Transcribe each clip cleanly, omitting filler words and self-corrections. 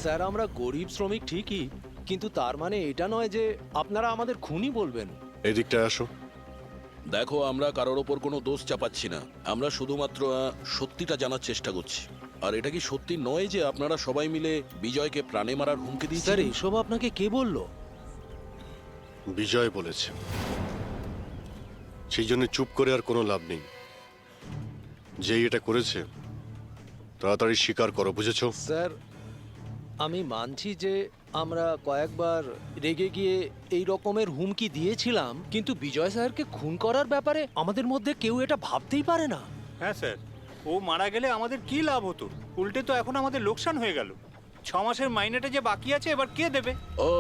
Sir আমরা গরিব শ্রমিক ঠিকই, কিন্তু তার মানে এটা নয় যে আপনারা আমাদের খুনি বলবেন। এদিকটায় আসো। দেখো, আমরা কারোর ওপর কোনো দোষ চাপাচ্ছি না, আমরা শুধুমাত্র সত্যিটা জানার চেষ্টা করছি। আর এটা কি সত্যি নয় যে আপনারা সবাই মিলে বিজয়কে প্রাণে মারার হুমকি স্যার দিয়েছিলেন? এসব আপনাকে কে বললো? বিজয় বলেছে। সেই জন্য চুপ করে আর কোনো লাভ নেই। যেই এটা করেছে তাড়াতাড়ি স্বীকার করো, বুঝেছো? স্যার আমি মানছি যে আমরা কয়েকবার রেগে গিয়ে এই রকমের হুমকি দিয়েছিলাম, কিন্তু বিজয় স্যারকে খুন করার ব্যাপারে আমাদের মধ্যে কেউ এটা ভাবতেই পারে না। হ্যাঁ স্যার, ও মারা গেলে আমাদের কি লাভ হতো? উল্টে তো এখন আমাদের লোকসান হয়ে গেল। 6 মাসের মাইনেটা যে বাকি আছে এবার কে দেবে? ও,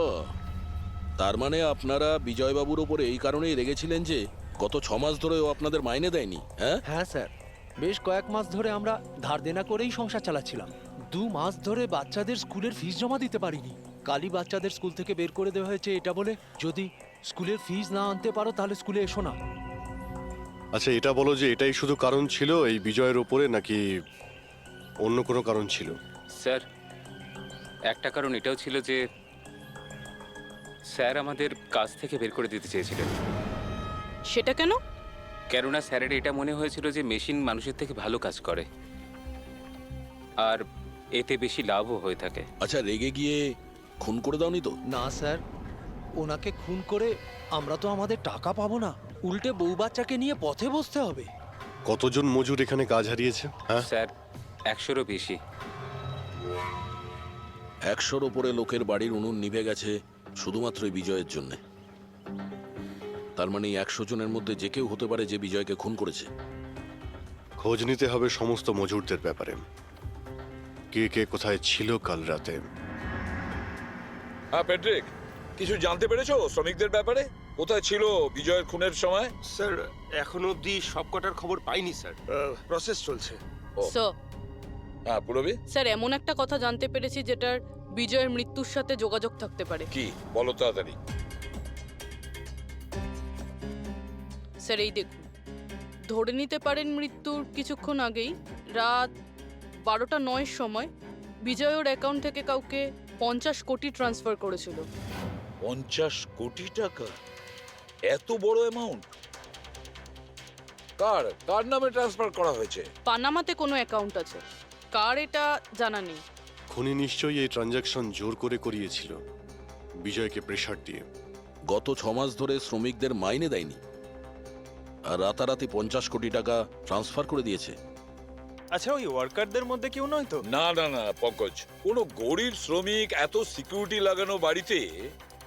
তার মানে আপনারা বিজয়বাবুর ওপরে এই কারণেই রেগেছিলেন যে গত 6 মাস ধরে ও আপনাদের মাইনে দেয়নি? হ্যাঁ হ্যাঁ স্যার, বেশ কয়েক মাস ধরে আমরা ধার দেনা করেই সংসার চালাচ্ছিলাম। 2 মাস ধরে বাচ্চাদের স্কুলের ফিস জমা দিতে পারিনি। কালই বাচ্চাদের স্কুল থেকে বের করে দেওয়া হয়েছে এটা বলে, যদি স্কুলের ফিস না আনতে পারো তাহলে স্কুলে এসো না। আচ্ছা এটা বলো যে এটাই শুধু কারণ ছিল এই বিজয়ের ওপরে, নাকি অন্য কোনো কারণ ছিল? স্যার, একটা কারণ এটাও ছিল যে স্যার আমাদের কাজ থেকে বের করে দিতে চেয়েছিলেন। সেটা কেন? কেননা স্যারের এটা মনে হয়েছিল যে মেশিন মানুষের থেকে ভালো কাজ করে আর এতে বেশি লাভও হয়ে থাকে। আচ্ছা, রেগে গিয়ে খুন করে দাওনি তো? না স্যার, ওনাকে খুন করে আমরা তো আমাদের টাকা পাবো না, উল্টে বউ বাচ্চাকে নিয়ে পথে বসতে হবে। কতজন মজুর এখানে কাজ হারিয়েছে? হ্যাঁ, স্যার, 100-রও বেশি। 100-র ওপরে লোকের বাড়ির উনুন নিভে গেছে শুধুমাত্র এই বিজয়ের জন্যে। তার মানে 100 জনের মধ্যে যে কেউ হতে পারে যে বিজয়কে খুন করেছে। খোঁজ নিতে হবে সমস্ত মজুরদের ব্যাপারে, কে কে কোথায় ছিল কাল রাতে। হ্যাঁ প্যাট্রিক, কিছু জানতে পেরেছো শ্রমিকদের ব্যাপারে? কোথায় ছিল বিজয়ের খুনের সময়? স্যার এখনো অবধি সব কটার খবর পাইনি স্যার, প্রসেস চলছে। স্যার, হ্যাঁ পুরবি, স্যার এমন একটা কথা জানতে পেরেছি যেটার বিজয়ের মৃত্যুর সাথে যোগাযোগ থাকতে পারে। কি বলো তাড়াতাড়ি। স্যার এই দেখুন, ধরে নিতে পারেন মৃত্যুর কিছুক্ষণ আগেই রাত 12:09 সময় বিজয় ওর অ্যাকাউন্ট থেকে কাউকে 50 কোটি ট্রান্সফার করেছিল। 50 কোটি টাকা? এত বড় অ্যামাউন্ট কার কার নামে ট্রান্সফার করা হয়েছে? পানামাতে কোনো অ্যাকাউন্ট আছে, কার এটা জানা নেই। খুনি নিশ্চয়ই এই ট্রানজাকশন জোর করে করিয়েছিল বিজয়কে প্রেসার দিয়ে। গত 6 মাস ধরে শ্রমিকদের মাইনে দেয়নি আর রাতারাতি 50 কোটি টাকা ট্রান্সফার করে দিয়েছে। আচ্ছা, ওই ওয়ার্কারদের মধ্যে কেউ নয় তো? না না না পঙ্কজ, কোনো গরিব শ্রমিক এত সিকিউরিটি লাগানো বাড়িতে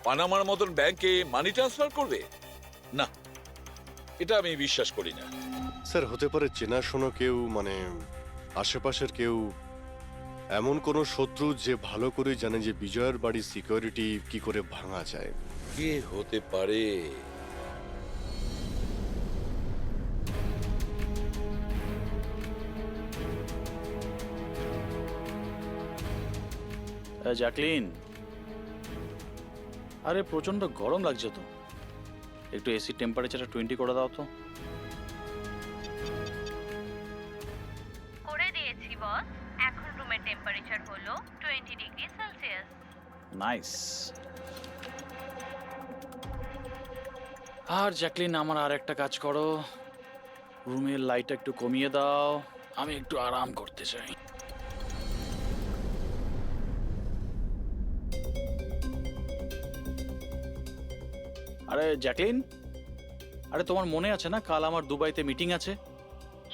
পানামার মতন ব্যাংকে মানি ট্রান্সফার করবে? না, এটা আমি বিশ্বাস করি না। স্যার হতে পারে চেনাশোনা কেউ, মানে আশেপাশের কেউ, এমন কোনো শত্রু যে ভালো করে জানে যে বিজয়ের বাড়ির সিকিউরিটি কি করে ভাঙা যায়। কে হতে পারে? জ্যাকলিন, আরে প্রচন্ড গরম লাগছে তো, একটু এসি টেম্পারেচারটা 20 করে দাও তো। করে দিয়েছি বস। এখন রুমের টেম্পারেচার হলো 20 ডিগ্রি সেলসিয়াস। নাইস। আর জ্যাকলিন, আমার আর একটা কাজ করো, রুমের লাইটটা একটু কমিয়ে দাও, আমি একটু আরাম করতে চাই। আরে জ্যাকলিন, আরে তোমার মনে আছে না কাল আমার দুবাইতে মিটিং আছে?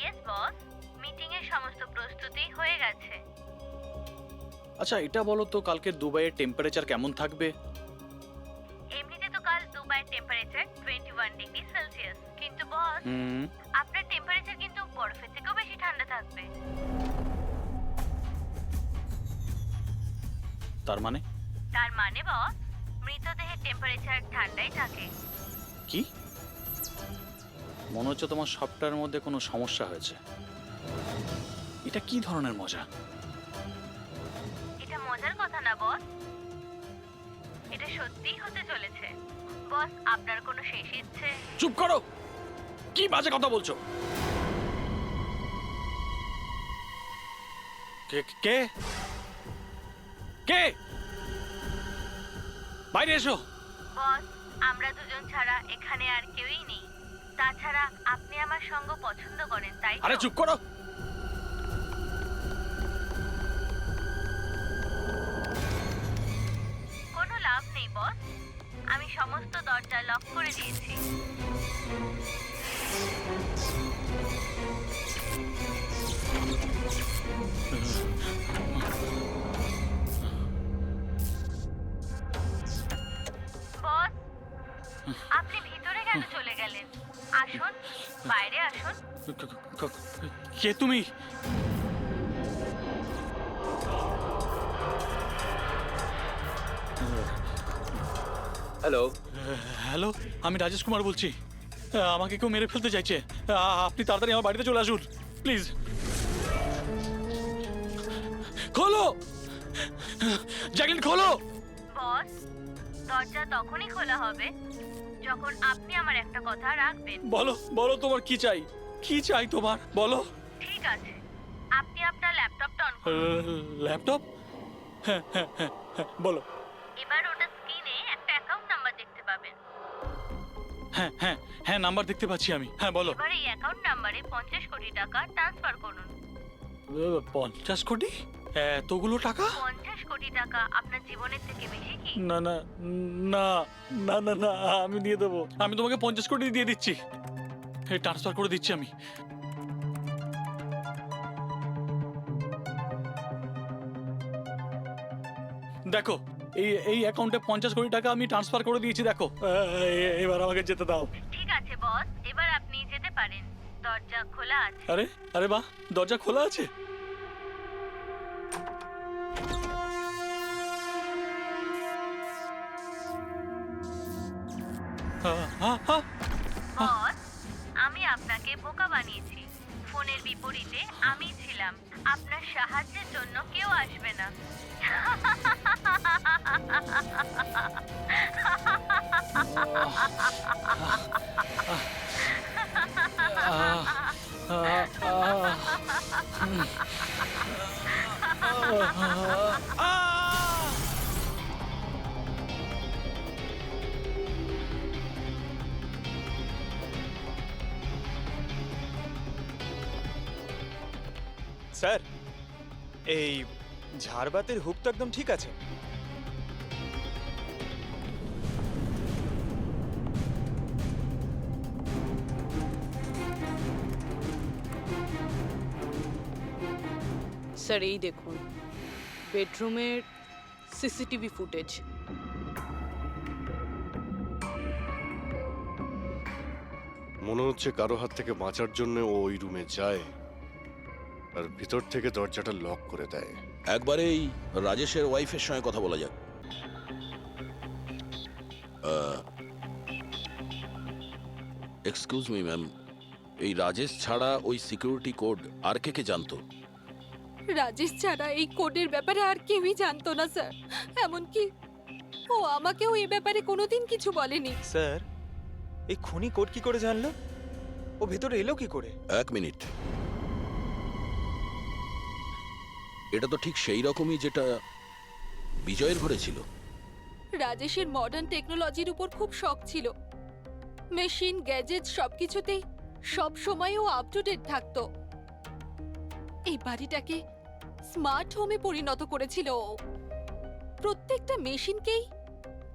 ইয়েস বস, মিটিং এর সমস্ত প্রস্তুতি হয়ে গেছে। আচ্ছা এটা বলো তো, কালকে দুবাইয়ের টেম্পারেচার কেমন থাকবে? এমনিতে তো কাল দুবাইয়ের টেম্পারেচার 21 ডিগ্রি সেলসিয়াস, কিন্তু বস আপনার টেম্পারেচার কিন্তু বরফের থেকেও বেশি ঠান্ডা থাকবে। তার মানে? তার মানে বস, মৃতদেহের টেম্পারেচার ঠান্ডাই থাকে। কি? মনে হচ্ছে তোমার সফটওয়্যারের মধ্যে কোনো সমস্যা হয়েছে। এটা কি ধরনের মজা? এটা মজার কথা না বস, এটা সত্যিই হতে চলেছে। বস, আপনার কোনো শেষ ইচ্ছে? চুপ করো, কি বাজে কথা বলছো? কে কে? কে? বাইরে এসো। বস, আমরা দুজন ছাড়া এখানে আর কেউই নেই। তাছাড়া আপনি আমার সঙ্গ পছন্দ করেন, তাই তো? আরে চুপ করো। কোনো লাভ নেই বস, আমি সমস্ত দরজা লক করে দিয়েছি। বস, আপনি ভিতরে কেন চলে গেলেন? আসুন, বাইরে আসুন। কে তুমি? হ্যালো, হ্যালো, আমি রাজেশ কুমার বলছি। আমাকে কেউ মেরে ফেলতে চাইছে। আপনি তাড়াতাড়ি আমার বাড়িতে চলে আসুন প্লিজ। খোলো জ্যাকলিন, খোলো। বস, দরজা তখনই খোলা হবে যখন আপনি আমার একটা কথা রাখবেন। বলো বলো, তোমার কি চাই? কি চাই তোমার? বলো। ঠিক আছে, আপনি আপনার ল্যাপটপটা অন করুন। ল্যাপটপ? হ্যাঁ হ্যাঁ হ্যাঁ হ্যাঁ, বলো। এবার ওটা স্ক্রিনে একটা অ্যাকাউন্ট নাম্বার দেখতে পাবেন। হ্যাঁ হ্যাঁ হ্যাঁ, নাম্বার দেখতে পাচ্ছি আমি। হ্যাঁ বলো। এবার এই অ্যাকাউন্ট নাম্বারে 50 কোটি টাকা ট্রান্সফার করুন। 50 কোটি? এতগুলো টাকা? 50 কোটি টাকা আপনার জীবনের থেকে বেশি কি? না না না না না না, আমি দিয়ে দেবো। আমি তোমাকে 50 কোটি দিয়ে দিচ্ছি। ট্রান্সফার করে দিচ্ছি আমি। দেখো, এই অ্যাকাউন্টে 50 কোটি টাকা আমি ট্রান্সফার করে দিয়েছি। দেখো, এবার আমাকে যেতে দাও। ঠিক আছে বস, এবার আপনি যেতে পারেন। দরজা খোলা আছে। আরে আরে বাহ, দরজা খোলা আছে। বস, আমি আপনাকে বোকা বানিয়েছি। ফোনের বিপরীতে আমি ছিলাম। আপনার সাহায্যের জন্য কেউ আসবে না। স্যার, এই ঝাড়বাতির হুক তো একদম ঠিক আছে। স্যার এই দেখুন, বেডরুমের সিসিটিভি ফুটেজ। মনে হচ্ছে কারো হাত থেকে বাঁচার জন্য ও ওই রুমে যায় আর ভিতর থেকে দরজাটা লক করে দেয়। একবারেই রাজেশের ওয়াইফের সঙ্গে কথা বলা যাক। এক্সকিউজ মি ম্যাম, এই রাজেশ ছাড়া ওই সিকিউরিটি কোড আর কে কে জানতো? রাজেশ ছাড়া এই কোডের ব্যাপারে আর কেউই জানতো না স্যার। এমনকি ও আমাকেও এই ব্যাপারে কোনোদিন কিছু বলেনি। স্যার, এই খুনি কোড কি করে জানলো? ও ভেতরে এলো কি করে? এক মিনিট, এটা তো ঠিক সেই রকমই যেটা বিজয়ের ঘরে ছিল। রাজেশের মডার্ন টেকনোলজির উপর খুব শখ ছিল। মেশিন, গ্যাজেট সবকিছুতেই সব সময় ও আপ টু ডেট থাকতো। এই বাড়িটাকে স্মার্ট হোমে পরিণত করেছিল ও। প্রত্যেকটা মেশিনকেই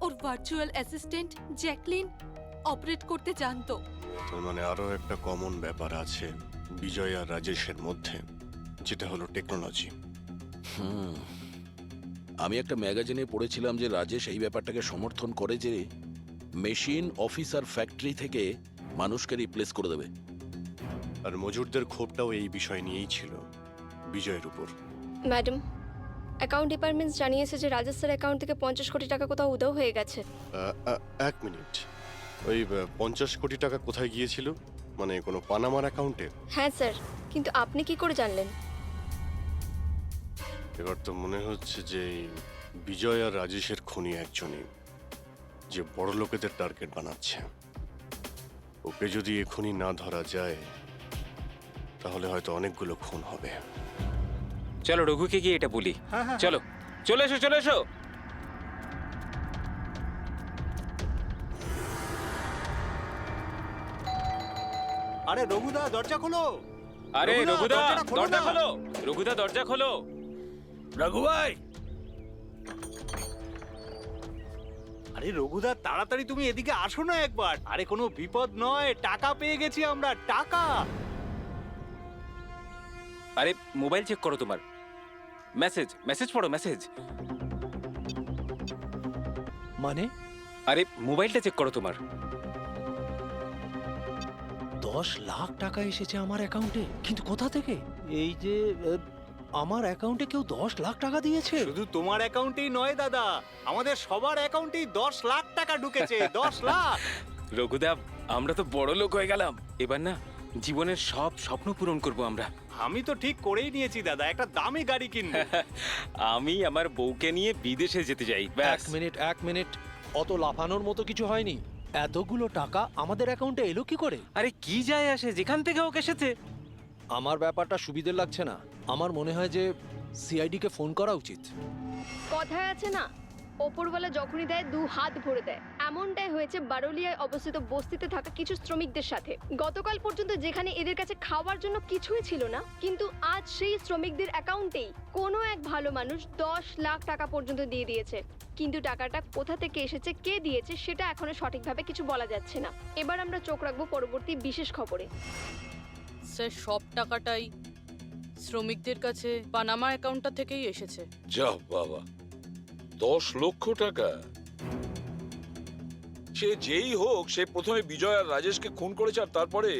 ওর ভার্চুয়াল অ্যাসিস্ট্যান্ট জ্যাকলিন অপারেট করতে জানতো। তার মানে আরো একটা কমন ব্যাপার আছে বিজয় আর রাজেশের মধ্যে, যেটা হলো টেকনোলজি। আমি একটা ম্যাগাজিনে পড়েছিলাম যে রাজেশ এই ব্যাপারটাকে সমর্থন করে যে মেশিন, অফিস আর ফ্যাক্টরি থেকে মানুষকে রিপ্লেস করে দেবে। আর মজুরদের ক্ষোভটাও এই বিষয় নিয়েই ছিল, বিজয়ের উপর। ম্যাডাম, অ্যাকাউন্ট ডিপার্টমেন্ট জানিয়েছে যে রাজেশ স্যার অ্যাকাউন্ট থেকে 50 কোটি টাকা কোথাও উধাও হয়ে গেছে। এক মিনিট, ওই 50 কোটি টাকা কোথায় গিয়েছিল? মানে কোনো পানামার অ্যাকাউন্টে? হ্যাঁ স্যার, কিন্তু আপনি কি করে জানলেন? এবার তো মনে হচ্ছে যে বিজয় আর রাজেশের খুনি একজনই, যে বড় লোকেদের টার্গেট বানাচ্ছে। ওকে যদি এখনই না ধরা যায় তাহলে হয়তো অনেকগুলো খুন হবে। চলো রঘুকে গিয়ে এটা বলি। চলো চলে এসো চলে এসো। আরে রঘুদা দরজা খোলো। আরে রঘুদা, রঘুদা দরজাটা খোলো দরজা না। খোলো, রঘুদা দরজা খোলো। রঘু ভাই, আরে রঘুদা তাড়াতাড়ি তুমি এদিকে আসো না একবার। আরে কোনো বিপদ নয়, টাকা পেয়ে গেছি আমরা, টাকা। আরে মোবাইল চেক করো তোমার। মেসেজ মেসেজ পড়ো মেসেজ। মানে আরে মোবাইলটা চেক করো তোমার। 10 লাখ টাকা এসেছে আমার অ্যাকাউন্টে, কিন্তু কোথা থেকে? এই যে আমার অ্যাকাউন্টে কেউ 10 লাখ টাকা দিয়েছে? শুধু তোমার অ্যাকাউন্টেই নয় দাদা, আমাদের সবার অ্যাকাউন্টেই 10 লাখ টাকা ঢুকেছে। 10 লাখ। রঘুদা আমরা তো বড় লোক হয়ে গেলাম, এবার না জীবনের সব স্বপ্ন পূরণ করব আমরা। আমি তো ঠিক করেই নিয়েছি দাদা, একটা দামি গাড়ি কিনবো। আমি আমার বউকে নিয়ে বিদেশে যেতে চাই ব্যাস। এক মিনিট, অত লাফানোর মতো কিছু হয়নি। এতগুলো টাকা আমাদের অ্যাকাউন্টে এলো কি করে? আরে কি যায় আসে, যেখান থেকে হোক এসেছে। আমার ব্যাপারটা সুবিধের লাগছে না। আমার মনে হয় যে সিআইডি কে ফোন করা উচিত। কথায় আছে না, ওপরওয়ালা যখনই দেয় 2 হাত ভরে দেয়। এমনটাই হয়েছে বারোলিয়ায় অবস্থিত বস্তিতে থাকা কিছু শ্রমিকদের সাথে। গতকাল পর্যন্ত যেখানে এদের কাছে খাওয়ার জন্য কিছুই ছিল না, কিন্তু আজ সেই শ্রমিকদের অ্যাকাউন্টেই কোনো এক ভালো মানুষ 10 লাখ টাকা পর্যন্ত দিয়ে দিয়েছে। কিন্তু টাকাটা কোথা থেকে এসেছে, কে দিয়েছে, সেটা এখনো সঠিকভাবে কিছু বলা যাচ্ছে না। এবার আমরা চোখ রাখবো পরবর্তী বিশেষ খবরে। স্যার সব টাকাটাই শ্রমিকদের কাছে পানামা অ্যাকাউন্টটা থেকেই এসেছে। যা বাবা, 10 লক্ষ টাকা! সে যেই হোক, সে প্রথমে বিজয় আর রাজেশকে খুন করেছে, আর তারপরে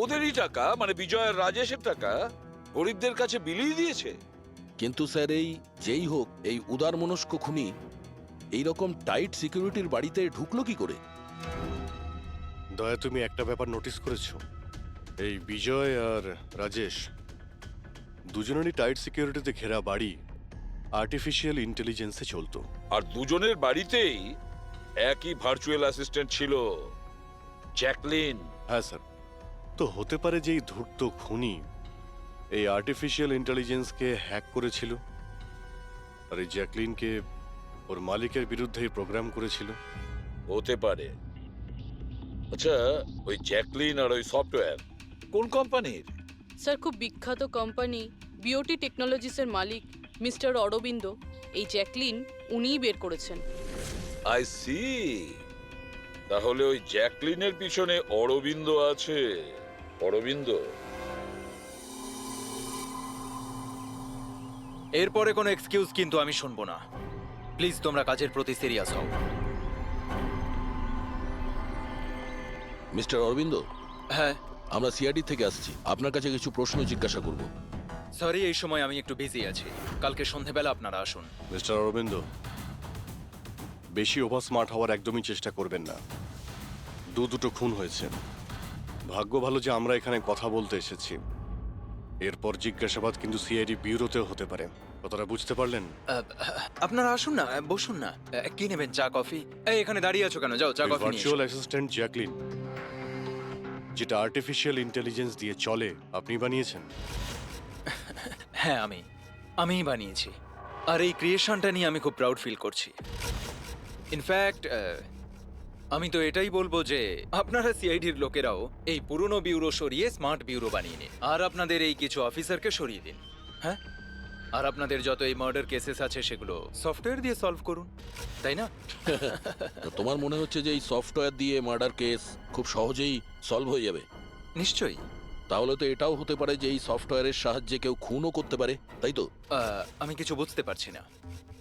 ওদেরই টাকা, মানে বিজয় আর রাজেশের টাকা গরিবদের কাছে বিলিয়ে দিয়েছে। কিন্তু স্যার, এই যেই হোক, এই উদার মনস্ক খুনি এইরকম টাইট সিকিউরিটির বাড়িতে ঢুকলো কি করে? দয়া, তুমি একটা ব্যাপার নোটিস করেছো? এই বিজয় আর রাজেশ দুজনেরই টাইট সিকিউরিটিতে ঘেরা বাড়ি আর্টিফিশিয়াল ইন্টেলিজেন্সে চলতো। আর দুজনের বাড়িতেই একই ভার্চুয়াল অ্যাসিস্ট্যান্ট ছিল, জ্যাকলিন। হ্যাঁ স্যার, তো হতে পারে যে এই ধূর্ত খুনি এই আর্টিফিশিয়াল ইন্টেলিজেন্সকে হ্যাক করেছিল, আর এই জ্যাকলিনকে ওর মালিকের বিরুদ্ধে প্রোগ্রাম করেছিল। হতে পারে। আচ্ছা, ওই জ্যাকলিন আর ওই সফটওয়্যার কোন কোম্পানির? স্যার খুব বিখ্যাত কোম্পানি বিওটি টেকনোলজিসের মালিক মিস্টার অরবিন্দ, এই জ্যাকলিন উনিই বের করেছেন। I see. তাহলে ওই জ্যাকলিনের পিছনে অরবিন্দ আছে। অরবিন্দ। এরপরে কোনো এক্সকিউজ কিন্তু আমি শুনবো না। প্লিজ তোমরা কাজের প্রতি সিরিয়াস হও। মিস্টার অরবিন্দ, হ্যাঁ আমরা সিআইডি থেকে আসছি, আপনার কাছে কিছু প্রশ্ন জিজ্ঞাসা করব। সরি, এই সময় আমি একটু বিজি আছি। কালকে সন্ধেবেলা আপনারা আসুন। মিস্টার অরবিন্দ, বেশি ওভার স্মার্ট হওয়ার একদমই চেষ্টা করবেন না। দুটো খুন হয়েছে, ভাগ্য ভালো যে আমরা এখানে কথা বলতে এসেছি। এরপর জিজ্ঞাসাবাদ কিন্তু সিআইডি ব্যুরোতেও হতে পারে, কথাটা বুঝতে পারলেন? আপনারা আসুন না, বসুন না। কি নেবেন, চা কফি? এই এখানে দাঁড়িয়ে আছো কেন? যাও চা কফি নিয়ে ভার্চুয়াল অ্যাসিস্ট্যান্ট জ্যাকলিন, যেটা আর্টিফিশিয়াল ইন্টেলিজেন্স দিয়ে চলে, আপনি বানিয়েছেন? হ্যাঁ, আমিই বানিয়েছি। আর এই ক্রিয়েশনটা নিয়ে আমি খুব প্রাউড ফিল করছি। ইনফ্যাক্ট আমি তো এটাই বলবো যে আপনারা সিআইডির লোকেরাও এই পুরনো ব্যুরো সরিয়ে স্মার্ট ব্যুরো বানিয়ে নিন, আর আপনাদের এই কিছু অফিসারকে সরিয়ে দিন। হ্যাঁ, আর আপনাদের যত এই মার্ডার কেসেস আছে সেগুলো সফটওয়্যার দিয়ে সলভ করুন, তাই না? তো তোমার মনে হচ্ছে যে এই সফটওয়্যার দিয়ে মার্ডার কেস খুব সহজেই সলভ হয়ে যাবে? নিশ্চয়ই। তাহলে তো এটাও হতে পারে যে এই সফটওয়্যারের সাহায্যে কেউ খুনও করতে পারে, তাই তো? আমি কিছু বুঝতে পারছি না।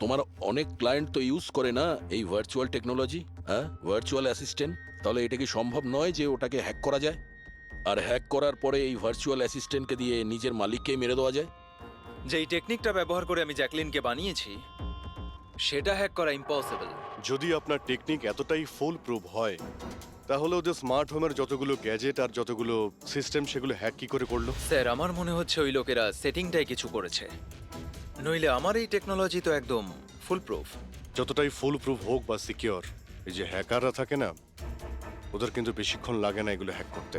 তোমার অনেক ক্লায়েন্ট তো ইউজ করে না এই ভার্চুয়াল টেকনোলজি, হ্যাঁ, ভার্চুয়াল অ্যাসিস্ট্যান্ট। তাহলে এটা কি সম্ভব নয় যে ওটাকে হ্যাক করা যায়, আর হ্যাক করার পরে এই ভার্চুয়াল অ্যাসিস্ট্যান্টকে দিয়ে নিজের মালিককেই মেরে দেওয়া যায়? যেই টেকনিকটা ব্যবহার করে আমি জ্যাকলিনকে বানিয়েছি সেটা হ্যাক করা ইম্পসিবল। যদি আপনার টেকনিক এতটাই ফুল প্রুফ হয়, তাহলে ওদের স্মার্ট হোমের যতগুলো গ্যাজেট আর যতগুলো সিস্টেম, সেগুলো হ্যাক কি করে করলো? স্যার, আমার মনে হচ্ছে ওই লোকেরা সেটিংটাই কিছু করেছে, নইলে আমার এই টেকনোলজি তো একদম ফুল প্রুফ। যতটাই ফুল প্রুফ হোক বা সিকিউর, এই যে হ্যাকাররা থাকে না, ওদের কিন্তু বেশিক্ষণ লাগে না এগুলো হ্যাক করতে।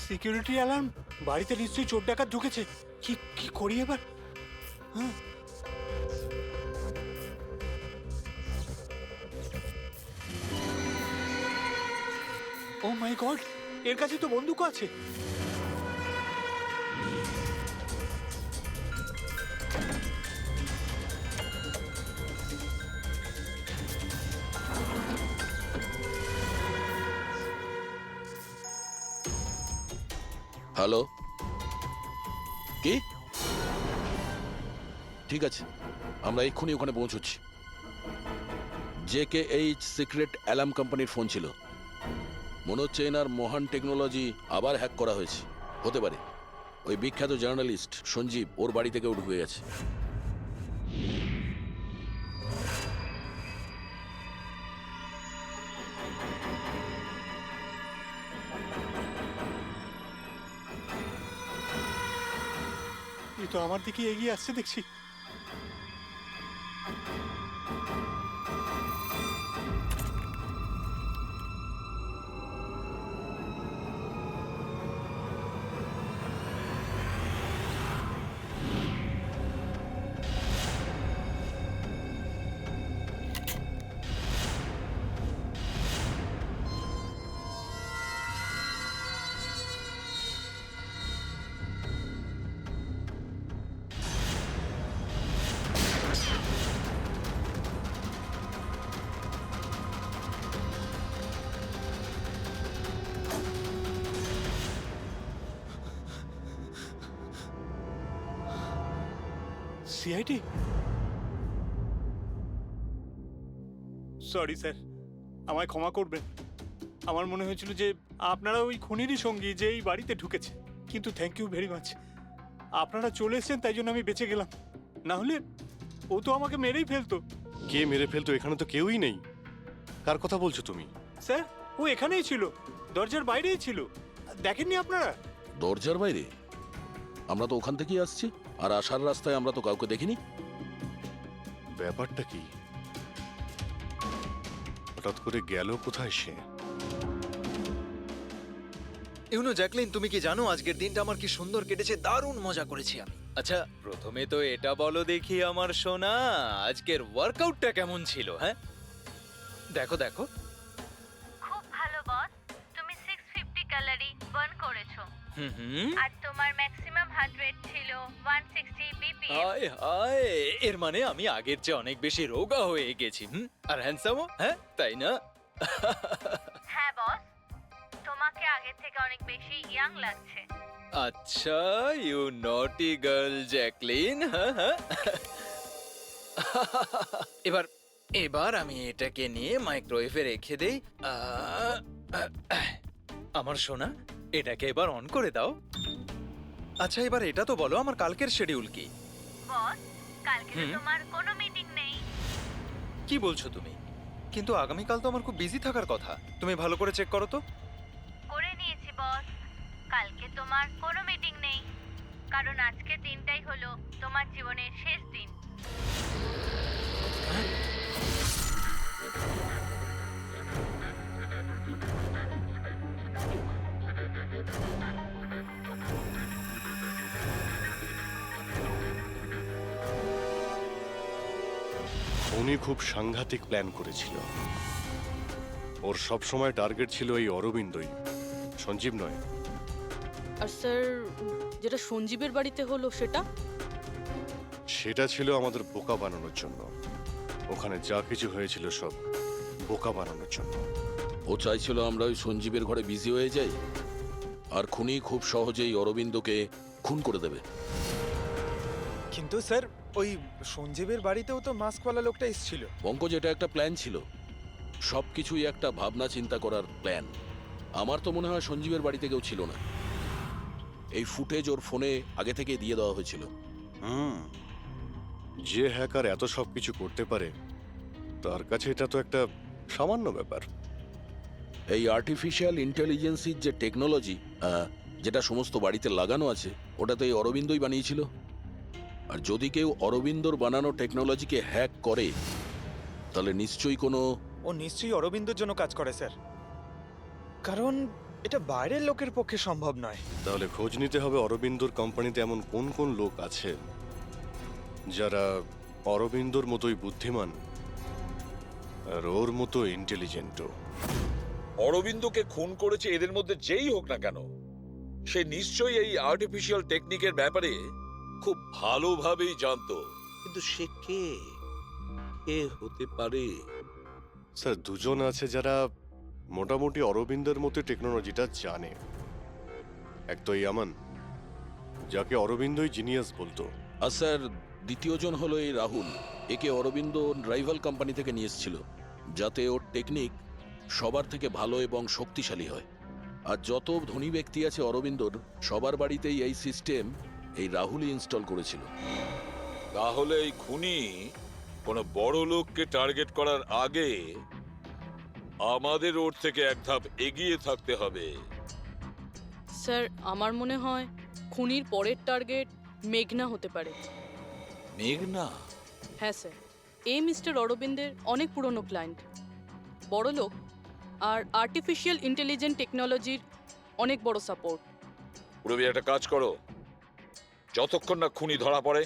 সিকিউরিটি অ্যালার্ম, বাড়িতে নিশ্চয়ই চোর ডাকাত ঢুকেছে। কি কি করি এবার? ও মাই গড, এর কাছে তো বন্দুক আছে। হ্যালো, কি? ঠিক আছে, আমরা এক্ষুনি ওখানে পৌঁছচ্ছি। JKH সিক্রেট অ্যালার্ম কোম্পানির ফোন ছিল। মনে হচ্ছে এনার মহান টেকনোলজি আবার হ্যাক করা হয়েছে। হতে পারে ওই বিখ্যাত জার্নালিস্ট সঞ্জীব ওর বাড়ি থেকেও ঢুকে গেছে। এ তো আমার দিকে এগিয়ে আসছে দেখছি। সিআইডি? সরি স্যার, আমায় ক্ষমা করবেন। আমার মনে হয়েছিল যে আপনারা ওই খুনিরই সঙ্গী যে এই বাড়িতে ঢুকেছে। কিন্তু থ্যাংক ইউ ভেরি মাচ, আপনারা চলে এসেছেন তাই জন্য আমি বেঁচে গেলাম। না হলে ও তো আমাকে মেরেই ফেলতো। কে মেরে ফেলতো? এখানে তো কেউই নেই। কার কথা বলছো তুমি? স্যার, ও এখানেই ছিল, দরজার বাইরেই ছিল। দেখেননি আপনারা? দরজার বাইরে? আমরা তো ওখান থেকেই আসছি, আর আসার রাস্তায় আমরা তো কাউকে দেখিনি। ব্যাপারটা কি? হঠাৎ করে গেল কোথায় সে? ইউনো জ্যাকলিন, তুমি কি জানো আজকের দিনটা আমার কি সুন্দর কেটেছে? দারুণ মজা করেছি আমি। আচ্ছা, প্রথমে তো এটা বলো দেখি আমার সোনা, আজকের ওয়ার্কআউটটা কেমন ছিল? হ্যাঁ, দেখো দেখো। খুব ভালো বস, তুমি 650 ক্যালোরি বার্ন করেছো। হুম, আর তোমার ম্যাক্সিমাম হার্ট রেট ছিল 160 বিপিএম। হায় হায়, এর মানে আমি আগের চেয়ে অনেক বেশি রোগা হয়ে গেছি। আর হ্যান্ডসামও, হ্যাঁ তাই না? হ্যাঁ বস, তোমাকে আগের থেকে অনেক বেশি ইয়াং লাগছে। আচ্ছা, ইউ নটি গার্ল জ্যাকলিন। হ্যাঁ হ্যাঁ, এবার এবার আমি এটাকে নিয়ে মাইক্রোওয়েভে রেখে দেই। আমার সোনা, এটাকে এবার অন করে দাও। আচ্ছা, এবার এটা তো বলো আমার কালকের শিডিউল কি? বস, কালকে তো তোমার কোনো মিটিং নেই। কি বলছো তুমি? কিন্তু আগামীকাল তো আমার খুব বিজি থাকার কথা। তুমি ভালো করে চেক করো তো। করে নিয়েছি বস, কালকে তোমার কোনো মিটিং নেই, কারণ আজকের দিনটাই হলো তোমার জীবনের শেষ দিন। উনি খুব সাংঘাতিক প্ল্যান করেছিল। ওর সব সময় টার্গেট ছিল এই অরবিন্দই, সঞ্জীব নয়। আর স্যার, যেটা সঞ্জীবের বাড়িতে হলো সেটা? সেটা ছিল আমাদের বোকা বানানোর জন্য। ওখানে যা কিছু হয়েছিল সব বোকা বানানোর জন্য। ও চাইছিল আমরা ওই সঞ্জীবের ঘরে বিজি হয়ে যাই, আর খুনি খুব সহজেই অরবিন্দকে খুন করে দেবে। কিন্তু স্যার, ওই সঞ্জীবের বাড়িতেও তো মাস্কওয়ালা লোকটা এসেছিল। পঙ্কজ, এটা একটা প্ল্যান ছিল। সবকিছুই একটা ভাবনা চিন্তা করার প্ল্যান। আমার তো মনে হয় সঞ্জীবের বাড়িতে কেউ ছিল না। এই ফুটেজ ওর ফোনে আগে থেকে দিয়ে দেওয়া হয়েছিল। যে হ্যাকার এত সব কিছু করতে পারে, তার কাছে এটা তো একটা সামান্য ব্যাপার। এই আর্টিফিশিয়াল ইন্টেলিজেন্সির যে টেকনোলজি, যেটা সমস্ত বাড়িতে লাগানো আছে, ওটা তো এই অরবিন্দই বানিয়েছিল। আর যদি কেউ অরবিন্দর বানানো টেকনোলজিকে হ্যাক করে, তাহলে নিশ্চয়ই কোনো... ও নিশ্চয়ই অরবিন্দর জন্য কাজ করে স্যার। কারণ এটা বাইরের লোকের পক্ষে সম্ভব নয়। তাহলে খোঁজ নিতে হবে অরবিন্দর কোম্পানিতে এমন কোন কোন লোক আছে যারা অরবিন্দর মতোই বুদ্ধিমান আর ওর মতো ইন্টেলিজেন্টও। অরবিন্দকে খুন করেছে এদের মধ্যে যেই হোক না কেন, সে নিশ্চয়ই এই আর্টিফিশিয়াল টেকনিকের ব্যাপারে খুব ভালোভাবেই জানতো। কিন্তু সে কে হতে পারে? স্যার, দুজন আছে যারা মোটামুটি অরবিন্দের মতো টেকনোলজিটা জানে। এক তো ইয়ামান, যাকে অরবিন্দই জিনিয়াস বলতো। আর স্যার দ্বিতীয়জন হলো এই রাহুল। একে অরবিন্দ রাইভাল কোম্পানি থেকে নিয়ে এসেছিল, যাতে ওর টেকনিক সবার থেকে ভালো এবং শক্তিশালী হয়। আর যত ধনী ব্যক্তি আছে অরবিন্দর, সবার বাড়িতেই এই সিস্টেম এই রাহুলই ইনস্টল করেছিল। তাহলে এই খুনি কোনো বড় লোককে টার্গেট করার আগে আমাদের ওর থেকে এক ধাপ এগিয়ে থাকতে হবে। স্যার আমার মনে হয় খুনির পরের টার্গেট মেঘনা হতে পারে। মেঘনা? হ্যাঁ স্যার, এই মিস্টার অরবিন্দের অনেক পুরনো ক্লায়েন্ট, বড় লোক, আর আর্টিফিশিয়াল ইন্টেলিজেন্ট টেকনোলজির অনেক বড় সাপোর্ট। পুরবি একটা কাজ করো, যতক্ষণ না খুনি ধরা পড়ে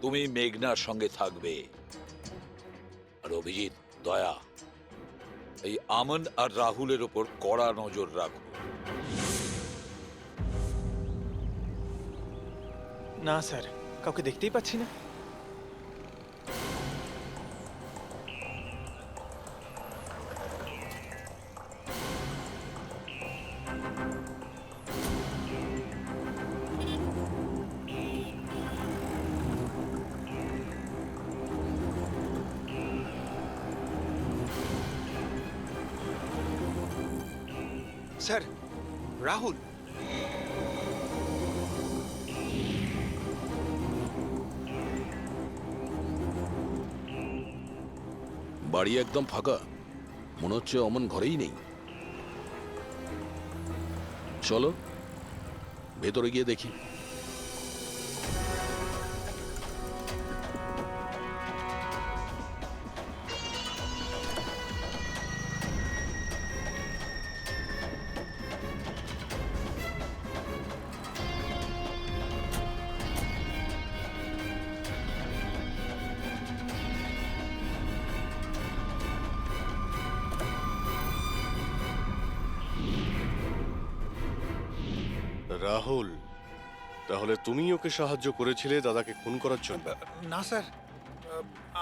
তুমি মেঘনার সঙ্গে থাকবে। আর অভিজিৎ, দয়া, এই আমন আর রাহুলের ওপর কড়া নজর রাখো। না স্যার, কাউকে দেখতেই পাচ্ছি না। স্যার, রাহুল। বাড়ি একদম ফাঁকা, মনে হচ্ছে অমন ঘরেই নেই। চলো ভেতরে গিয়ে দেখি। রাহুল, তাহলে তুমি ওকে সাহায্য করেছিলে দাদাকে খুন করার জন্য? না স্যার,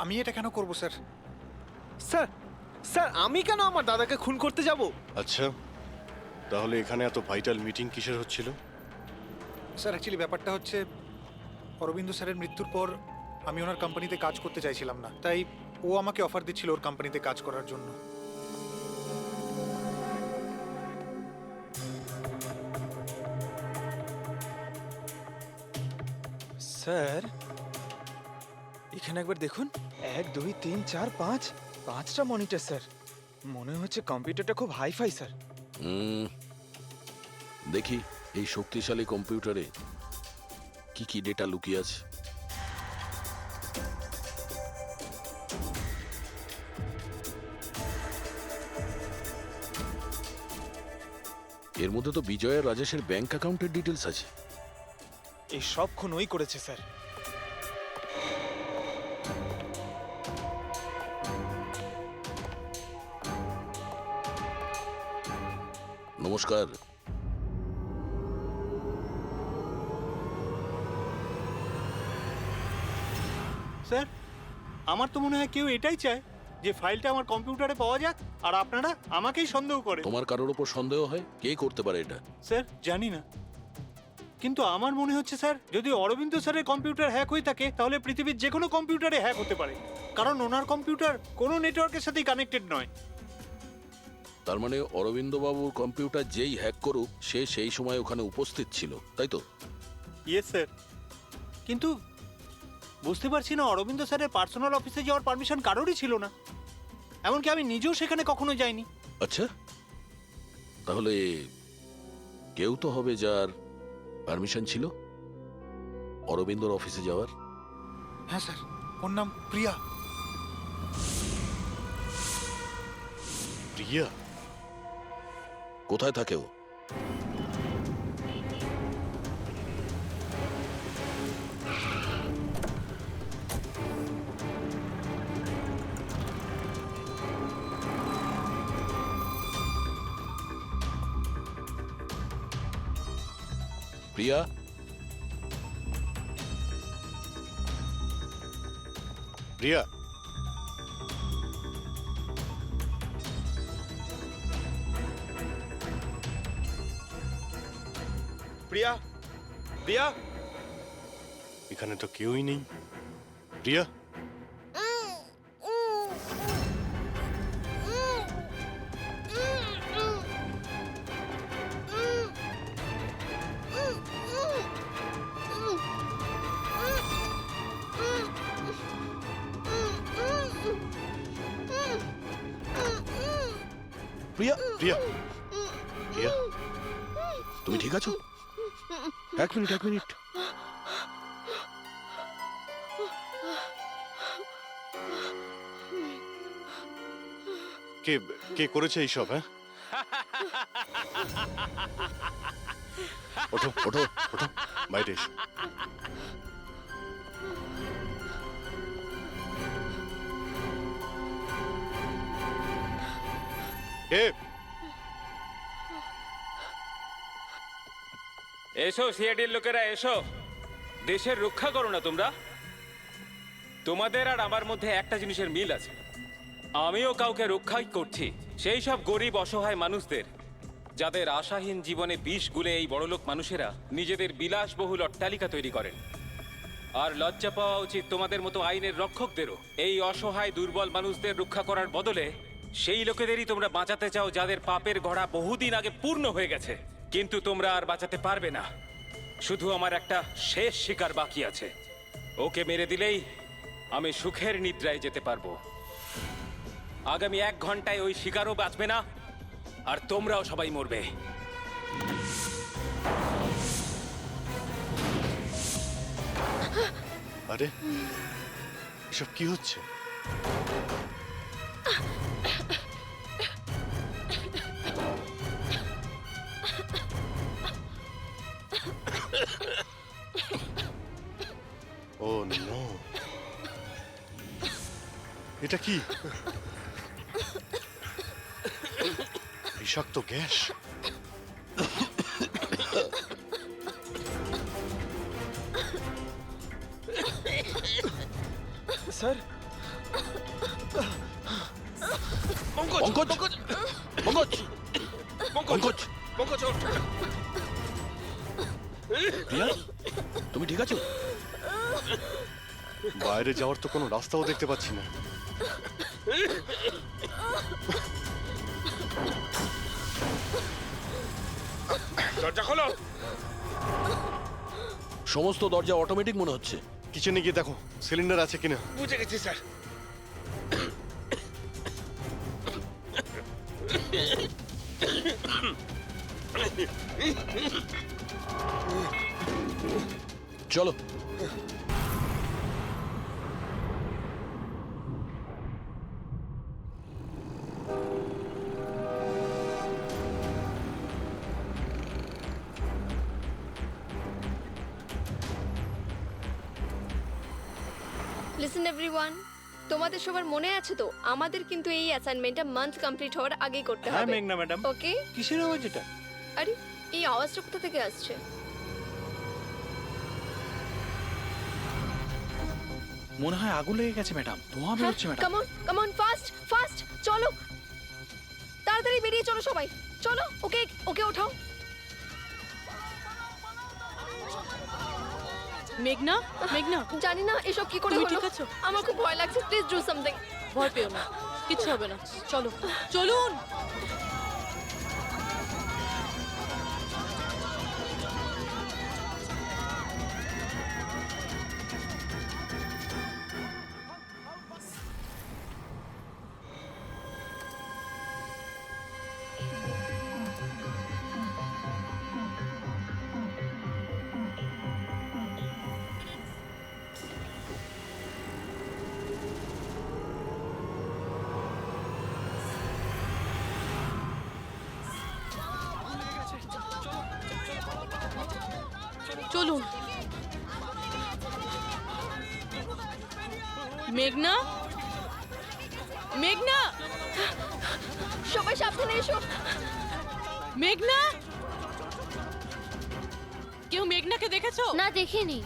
আমি এটা কেন করব স্যার? স্যার, স্যার আমি কেন আমার দাদাকে খুন করতে যাব? আচ্ছা, তাহলে এখানে এত ভাইটাল মিটিং কিসের হচ্ছিল? স্যার অ্যাকচুয়ালি ব্যাপারটা হচ্ছে, অরবিন্দ স্যারের মৃত্যুর পর আমি ওনার কোম্পানিতে কাজ করতে চাইছিলাম না, তাই ও আমাকে অফার দিচ্ছিল ওর কোম্পানিতে কাজ করার জন্য। স্যার এখানে একবার দেখুন, 1 2 3 4 5 5টা মনিটর স্যার। মনে হচ্ছে কম্পিউটারটা খুব হাইফাই স্যার। দেখি এই শক্তিশালী কম্পিউটারে কি কি ডেটা লুকিয়ে আছে। এর মধ্যে তো বিজয় আর রাজেশের ব্যাংক অ্যাকাউন্টের ডিটেলস আছে। এই সব খুন ওই করেছে স্যার। নমস্কার। স্যার আমার তো মনে হয় কেউ এটাই চায় যে ফাইলটা আমার কম্পিউটারে পাওয়া যাক, আর আপনারা আমাকেই সন্দেহ করে। তোমার কারোর উপর সন্দেহ হয়? কে করতে পারে এটা? স্যার জানি না, কিন্তু আমার মনে হচ্ছে স্যার, যদি অরবিন্দ স্যারের কম্পিউটার হ্যাক হয়ে থাকে তাহলে পৃথিবীর যে কোনো কম্পিউটারে হ্যাক হতে পারে, কারণ ওনার কম্পিউটার কোনো নেটওয়ার্কের সাথেই কানেক্টেড নয়। তার মানে অরবিন্দ বাবুর কম্পিউটার যেই হ্যাক করুক সে সেই সময় ওখানে উপস্থিত ছিল, তাই তো? ইয়েস স্যার, কিন্তু বুঝতে পারছি না, অরবিন্দ স্যারের পার্সোনাল অফিসে যাওয়ার পারমিশন কারোরই ছিল না, এমনকি আমি নিজেও সেখানে কখনো যাইনি। আচ্ছা, তাহলে কেউ তো হবে যার পারমিশন ছিল অরবিন্দর অফিসে যাওয়ার। হ্যাঁ স্যার, ওর নাম প্রিয়া। প্রিয়া? কোথায় থাকে ও? প্রিয়া, প্রিয়া, প্রিয়া, প্রিয়া, এখানে তো কেউই নেই। প্রিয়া, প্রিয়া, প্রিয়া, প্রিয়া, তুমি ঠিক আছো? এক মিনিট, এক মিনিট। কে কে করেছে এইসব? হ্যাঁ, ওঠো ওঠো ওঠো, বাইরে এসো। কে? এসো সিআইডির লোকেরা, এসো। দেশের রক্ষা করো না তোমরা? তোমাদের আর আমার মধ্যে একটা জিনিসের মিল আছে, আমিও কাউকে রক্ষাই করছি, সেই সব গরিব অসহায় মানুষদের যাদের আশাহীন জীবনে বিষ গুলে এই বড়লোক মানুষেরা নিজেদের বিলাসবহুল অট্টালিকা তৈরি করেন। আর লজ্জা পাওয়া উচিত তোমাদের মতো আইনের রক্ষকদেরও। এই অসহায় দুর্বল মানুষদের রক্ষা করার বদলে সেই লোকেদেরই তোমরা বাঁচাতে চাও যাদের পাপের ঘোড়া বহুদিন আগে পূর্ণ হয়ে গেছে। কিন্তু তোমরা আর বাঁচাতে পারবে না। শুধু আমার একটা শেষ শিকার বাকি আছে, ওকে মেরে দিলেই আমি সুখের নিদ্রায় যেতে পারবো। আগামী 1 ঘন্টায় ওই শিকারও বাঁচবে না, আর তোমরাও সবাই মরবে। আরে এসব কি হচ্ছে? ও নো, এটা কি? বিষাক্ত গ্যাস। স্যার, পঙ্কজ, পঙ্কজ, পঙ্কজ, পঙ্কজ, পঙ্কজ, ওঠ। প্রিয়া, তুমি ঠিক আছো? বাইরে যাওয়ার তো কোনো রাস্তাও দেখতে পাচ্ছি না। দরজা খোলো। সমস্ত দরজা অটোমেটিক মনে হচ্ছে। কিচেনে গিয়ে দেখো সিলিন্ডার আছে কিনা। বুঝে গেছি স্যার। চলো। লিসেন এভরিওয়ান, তোমাদের সবার মনে আছে তো আমাদের কিন্তু এই অ্যাসাইনমেন্টটা মান্থ কমপ্লিট হওয়ার আগেই করতে হ্যাঁ হবে। মেঘনা ম্যাডাম। ওকে? কিসের আওয়াজ এটা? আরে এই আওয়াজটা কোথা থেকে আসছে? মনে হয় আগুন লেগে গেছে ম্যাডাম, ধোঁয়া বেরোচ্ছে madam. Come on fast fast, চলো তাড়াতাড়ি বেরিয়ে চলো সবাই, চলো। ওকে ওকে ওঠাও। মেঘনা, মেঘনা, জানি না এসব কি করে তুমি হলো। ঠিক আছো? আমার খুব ভয় লাগছে, প্লিজ ডু সামথিং। ভয় পেও না, কিচ্ছু হবে না, চলো চলুন। চলুন। মেঘনা, মেঘনা, সবাই সাবধানে এসো। মেঘনা, কেউ মেঘনাকে দেখেছো? না, দেখিনি।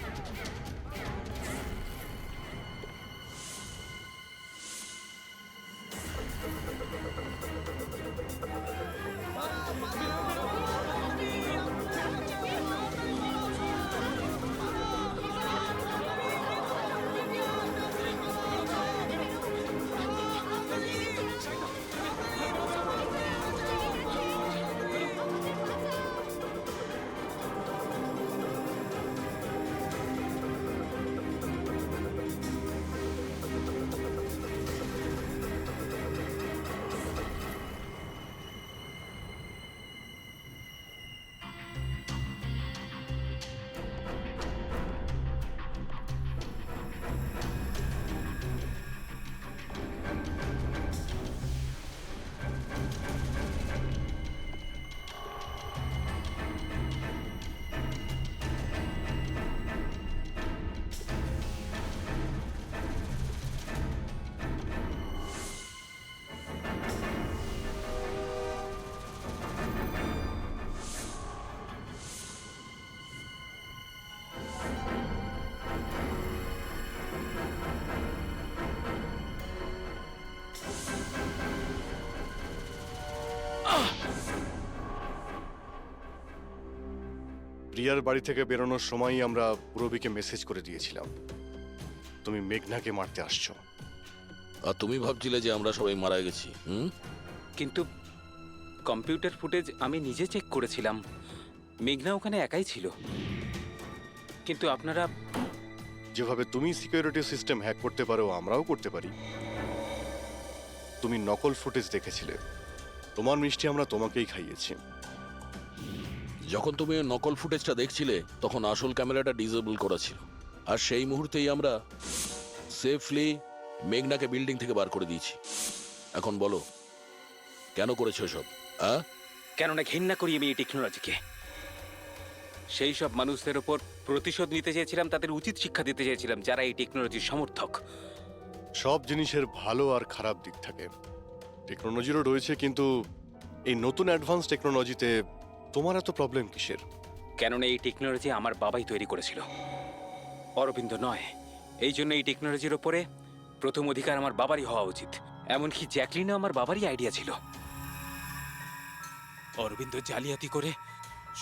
প্রিয়ার বাড়ি থেকে বেরোনোর সময়ই আমরা পুরবীকে মেসেজ করে দিয়েছিলাম তুমি মেঘনাকে মারতে আসছো। আর তুমি ভাবছিলে যে আমরা সবাই মারা গেছি? কিন্তু কম্পিউটার ফুটেজ আমি নিজে চেক করেছিলাম, মেঘনা ওখানে একাই ছিল। কিন্তু আপনারা যেভাবে তুমি সিকিউরিটি সিস্টেম হ্যাক করতে পারো আমরাও করতে পারি। তুমি নকল ফুটেজ দেখেছিলে, তোমার মিষ্টি আমরা তোমাকেই খাইয়েছি। যখন তুমি ওই নকল ফুটেজটা দেখছিলে তখন আসল ক্যামেরাটা ডিসেবল করা ছিল, আর সেই মুহূর্তেই আমরা সেফলি মেঘনাকে বিল্ডিং থেকে বার করে দিয়েছি। এখন বলো কেন করেছো এসব? কেননা ঘৃণা করি আমি এই টেকনোলজিকে। সেই সব মানুষদের ওপর প্রতিশোধ নিতে চেয়েছিলাম, তাদের উচিত শিক্ষা দিতে চেয়েছিলাম যারা এই টেকনোলজির সমর্থক। সব জিনিসের ভালো আর খারাপ দিক থাকে, টেকনোলজিরও রয়েছে, কিন্তু এই নতুন অ্যাডভান্স টেকনোলজিতে তোমার এত প্রবলেম কিসের? কেননা এই টেকনোলজি আমার বাবাই তৈরি করেছিল, অরবিন্দ নয়। এই জন্য এই টেকনোলজির ওপরে প্রথম অধিকার আমার বাবারই হওয়া উচিত। এমনকি জ্যাকলিনও আমার বাবারই আইডিয়া ছিল। অরবিন্দ জালিয়াতি করে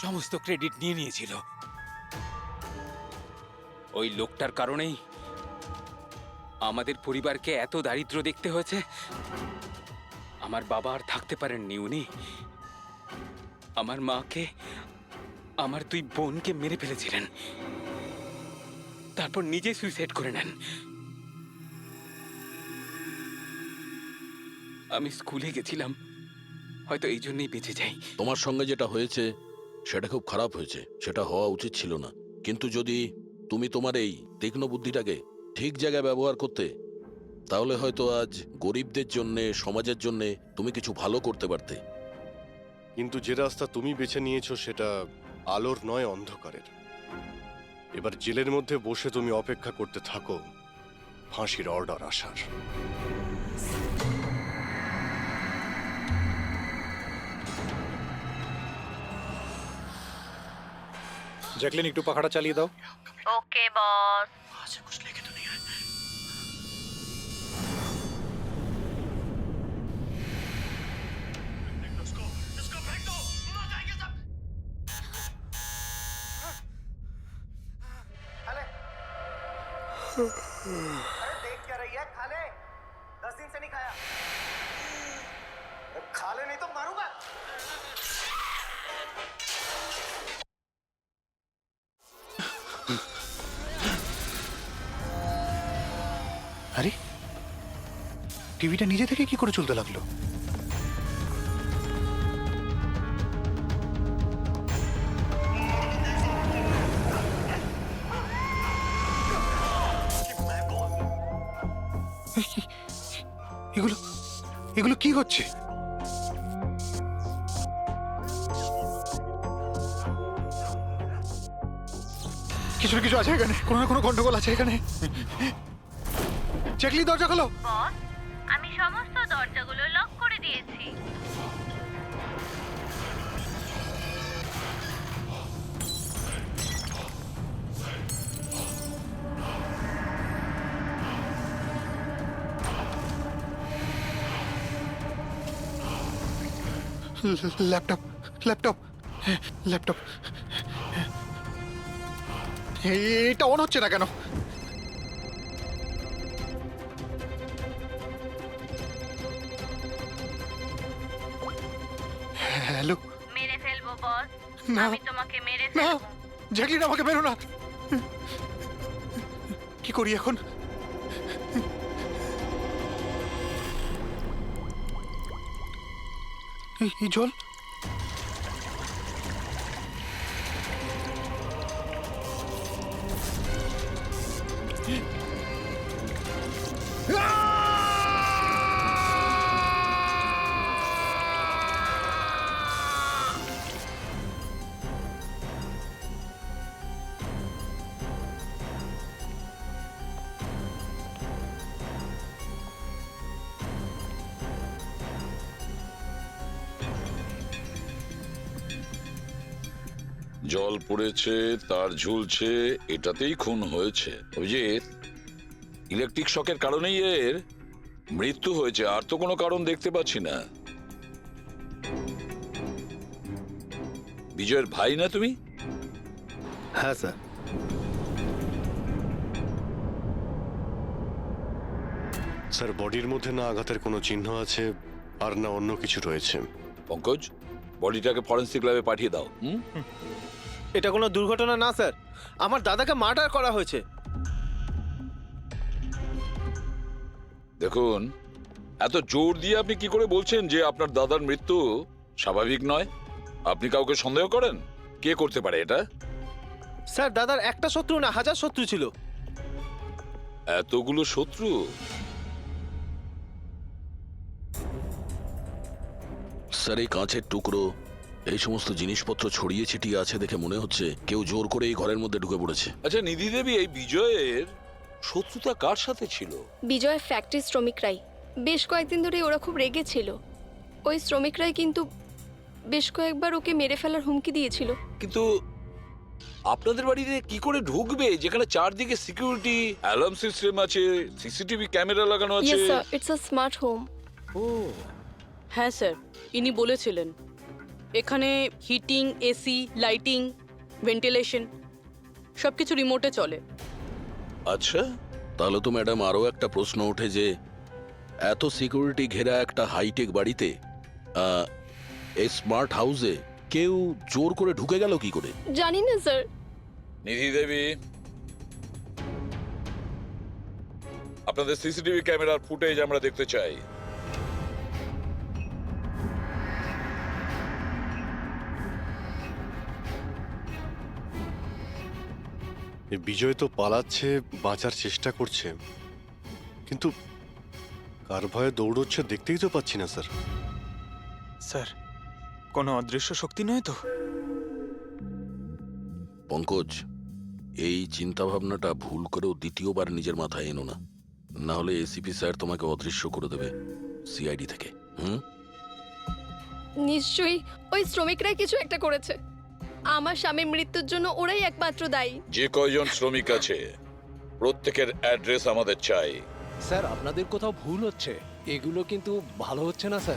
সমস্ত ক্রেডিট নিয়ে নিয়েছিল। ওই লোকটার কারণেই আমাদের পরিবারকে এত দারিদ্র দেখতে হয়েছে। আমার বাবা আর থাকতে পারেননি, উনি আমার মাকে, আমার দুই বোনকে মেরে ফেলেছিলেন, তারপর নিজে সুইসাইড করে নেন। আমি স্কুলে গেছিলাম, হয়তো এই জন্যই বেঁচে যাই। তোমার সঙ্গে যেটা হয়েছে সেটা খুব খারাপ হয়েছে, সেটা হওয়া উচিত ছিল না। কিন্তু যদি তুমি তোমার এই তীক্ষ্ণ বুদ্ধিটাকে ঠিক জায়গায় ব্যবহার করতে, তাহলে হয়তো আজ গরিবদের জন্যে, সমাজের জন্যে তুমি কিছু ভালো করতে পারতে। কিন্তু যে রাস্তা তুমি বেছে নিয়েছো সেটা আলোর নয়, অন্ধকারের। এবার জেলের মধ্যে বসে তুমি অপেক্ষা করতে থাকো ফাঁসির অর্ডার আসার। জ্যাকলিন, একটু পাখাটা চালিয়ে দাও। ওকে বস। देख क्या रही है? खा ले, 10 दिन से नहीं खाया। खा ले नहीं तो मारूंगा। আরে টিভিটা নিজে থেকে কি করে চলতে লাগলো? এগুলো এগুলো কি হচ্ছে? কিছু না কিছু আছে এখানে, কোনো না কোনো গন্ডগোল আছে এখানে। চেকলি, দরজা খোলো। বস, আমি সমস্ত দরজাগুলো লক করে দিয়েছি। Laptop, laptop, laptop. এটা অন হচ্ছে না কেন? হ্যালো। মেরে ফেলবো বস, না। আমি তোমাকে মেরে না, ফেলবো। জ্যাকলিন, আমাকে বেরো না। কি করি এখন? এই জল। জল পড়েছে, তার ঝুলছে, এটাতেই খুন হয়েছে। অভিজিৎ, ইলেকট্রিক শকের কারণেই এর মৃত্যু হয়েছে, আর তো কোনো কারণ দেখতে পাচ্ছি না। বিজয়ের ভাই না তুমি? হ্যাঁ স্যার। স্যার, বডির মধ্যে না আঘাতের কোনো চিহ্ন আছে আর না অন্য কিছু রয়েছে। পঙ্কজ, বডিটাকে ফরেন্সিক ল্যাবে পাঠিয়ে দাও। এটা কোনো দুর্ঘটনা না স্যার, আমার দাদাকে মার্ডার করা হয়েছে। দেখুন, এত জোর দিয়ে আপনি কি করে বলছেন যে আপনার দাদার মৃত্যু স্বাভাবিক নয়? আপনি কাউকে সন্দেহ করেন? কে করতে পারে এটা? স্যার, দাদার একটা শত্রু না, হাজার শত্রু ছিল। এতগুলো শত্রু? স্যার, এই কাঁচের টুকরো, এই সমস্ত জিনিসপত্র ছড়িয়ে ছিটিয়ে আছে দেখে মনে হচ্ছে কেউ জোর করে এই ঘরের মধ্যে ঢুকে পড়েছে। আচ্ছা নিধি দেবী, এই বিজয়ের শত্রুতা কার সাথে ছিল? বিজয় ফ্যাক্টরি শ্রমিকরাই। বেশ কয়েকদিন ধরে ওরা খুব রেগে ছিল। ওই শ্রমিকরাই কিন্তু বেশ কয়েকবার ওকে মেরে ফেলার হুমকি দিয়েছিল। কিন্তু আপনাদের বাড়িতে কি করে ঢুকবে যেখানে চারদিকে সিকিউরিটি, অ্যালার্ম সিস্টেম আছে, সিসিটিভি ক্যামেরা লাগানো আছে? Yes sir, it's a smart home. ও হ্যাঁ স্যার, ইনি বলেছিলেন এখানে হিটিং, এসি, লাইটিং, ভেন্টিলেশন সব কিছু রিমোটে চলে। আচ্ছা, তাহলে তো ম্যাডাম আরও একটা প্রশ্ন ওঠে যে এত সিকিউরিটি ঘেরা একটা হাইটেক বাড়িতে, এই স্মার্ট হাউসে কেউ জোর করে ঢুকে গেল কি করে? জানি না স্যার। নিধি দেবী, আপনাদের সিসিটিভি ক্যামেরার ফুটেজ আমরা দেখতে চাই। এই বিজয় তো পালাচ্ছে, বাঁচার চেষ্টা করছে, কিন্তু কার ভয়ে দৌড়চ্ছে দেখতেই তো পাচ্ছি না স্যার। স্যার, কোনো অদৃশ্য শক্তি নয় তো? পঙ্কজ, এই চিন্তাভাবনাটা ভুল করেও দ্বিতীয়বার নিজের মাথায় এনো না, না হলে এসিপি স্যার তোমাকে অদৃশ্য করে দেবে সিআইডি থেকে। নিশ্চয়ই ওই শ্রমিকরাই কিছু একটা করেছে। আমার স্বামীর মৃত্যুর জন্য ওরাই একমাত্র দায়ী। যে কয়জন শ্রমিক আছে প্রত্যেকের অ্যাড্রেস আমাদের চাই। স্যার, আপনাদের কোথাও ভুল হচ্ছে, এগুলো কিন্তু ভালো হচ্ছে না স্যার।